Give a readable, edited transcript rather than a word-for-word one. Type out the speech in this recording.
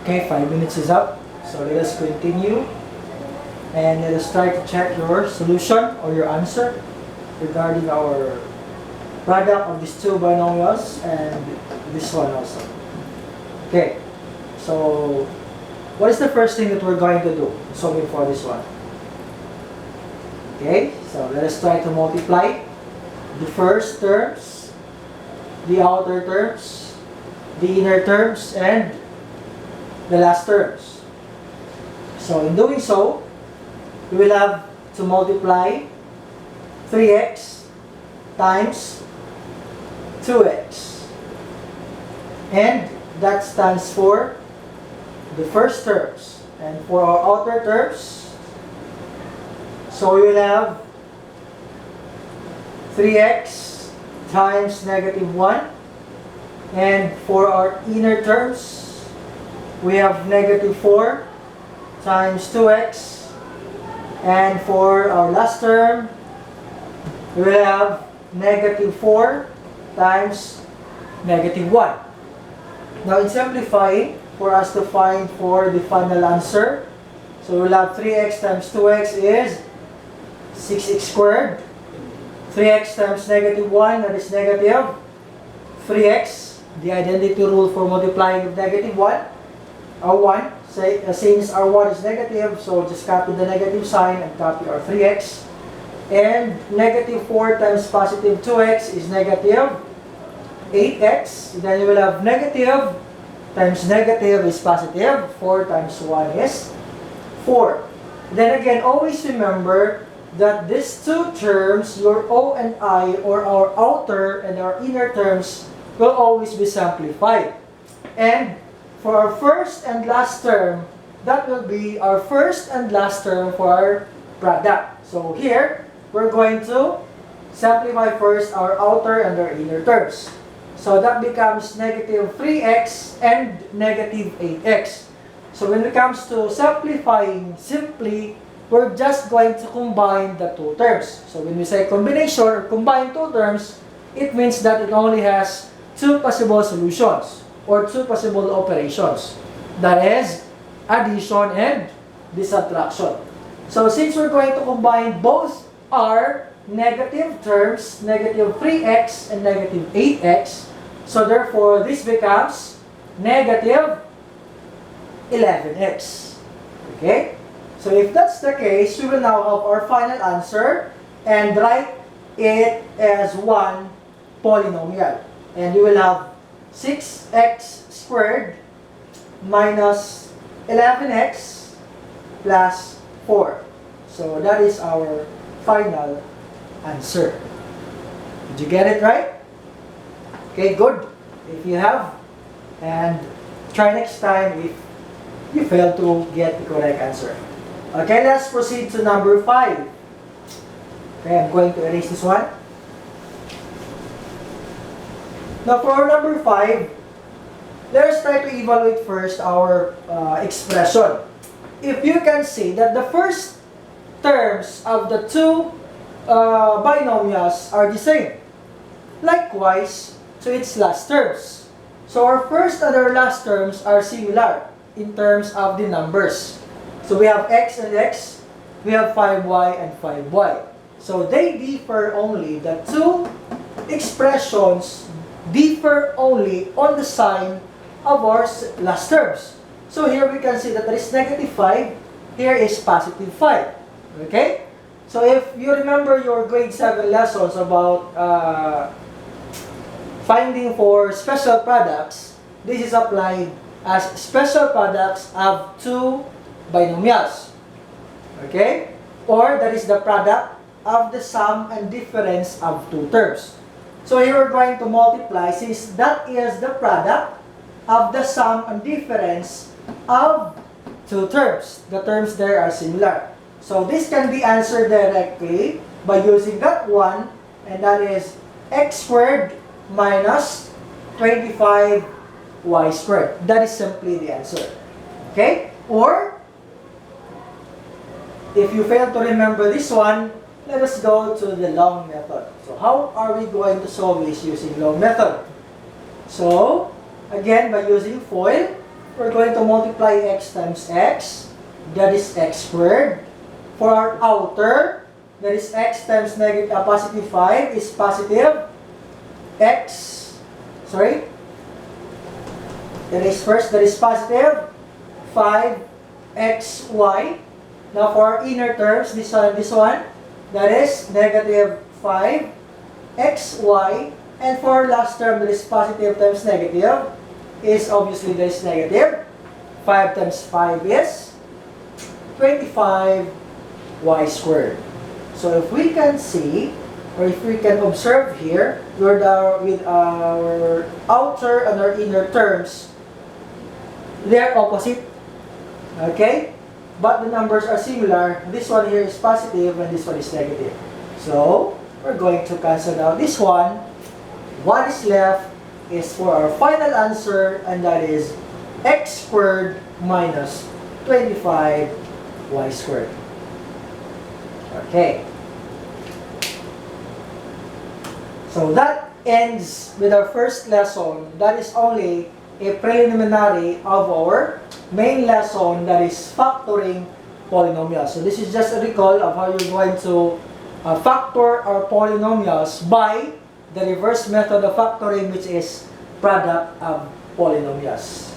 Okay, 5 minutes is up. So let us continue. And let us try to check your solution or your answer regarding our product of these two binomials and this one also. Okay, so what is the first thing that we're going to do solving for this one? Okay, so let us try to multiply the first terms, the outer terms, the inner terms, and the last terms. So in doing so, we will have to multiply 3x times 2x. And that stands for the first terms. And for our outer terms, so we will have 3x times negative 1. And for our inner terms, we have negative 4 times 2x. And for our last term, we will have negative 4 times negative 1. Now in simplifying, for us to find for the final answer, so we'll have 3x times 2x is 6x squared. 3x times negative 1, that is negative 3x. The identity rule for multiplying with negative 1, or 1. Since our 1 is negative, so just copy the negative sign and copy our 3x. And negative 4 times positive 2x is negative 8x. Then you will have negative times negative is positive. 4 times 1 is 4. Then again, always remember that these two terms, your O and I, or our outer and our inner terms, will always be simplified. And for our first and last term, that will be our first and last term for our product. So here, we're going to simplify first our outer and our inner terms. So that becomes negative 3x and negative 8x. So when it comes to simplifying simply, we're just going to combine the two terms. So when we say combination or combine two terms, it means that it only has two possible solutions or two possible operations. That is addition and subtraction. So since we're going to combine both our negative terms, negative 3x and negative 8x, so therefore this becomes negative 11x. Okay? So if that's the case, we will now have our final answer and write it as one polynomial. And we will have 6x squared minus 11x plus 4. So that is our final answer. Did you get it right? Okay, good. If you have, and try next time if you fail to get the correct answer. Okay, let's proceed to number 5. Okay, I'm going to erase this one. Now for number 5, let's try to evaluate first our expression. If you can see that the first terms of the two binomials are the same. Likewise, to its last terms. So our first and our last terms are similar in terms of the numbers. So we have x and x, we have 5y and 5y. So they differ only, the two expressions differ only on the sign of our last terms. So here we can see that there is negative 5, here is positive 5. Okay? So if you remember your grade 7 lessons about finding for special products, this is applied as special products of two binomials. Okay? Or that is the product of the sum and difference of two terms. So here we're going to multiply, since that is the product of the sum and difference of two terms. The terms there are similar. So this can be answered directly by using that one, and that is x squared minus 25y squared. That is simply the answer. Okay? Or, if you fail to remember this one, let us go to the long method. So how are we going to solve this using long method? So, again, by using FOIL, we're going to multiply x times x, that is x squared. For our outer, that is x times positive 5 is positive x, that is positive 5xy. Now for our inner terms, this one, that is negative 5xy. And for our last term, that is positive times negative, is obviously this negative. 5 times 5 is 25y squared. So if we can see, or if we can observe here, with our outer and our inner terms, they're opposite. Okay? But the numbers are similar. This one here is positive and this one is negative. So, we're going to cancel out this one. What is left is for our final answer, and that is x squared minus 25y squared. Okay. So that ends with our first lesson. That is only a preliminary of our main lesson, that is factoring polynomials. So this is just a recall of how you're going to factor our polynomials by the reverse method of factoring, which is product of polynomials.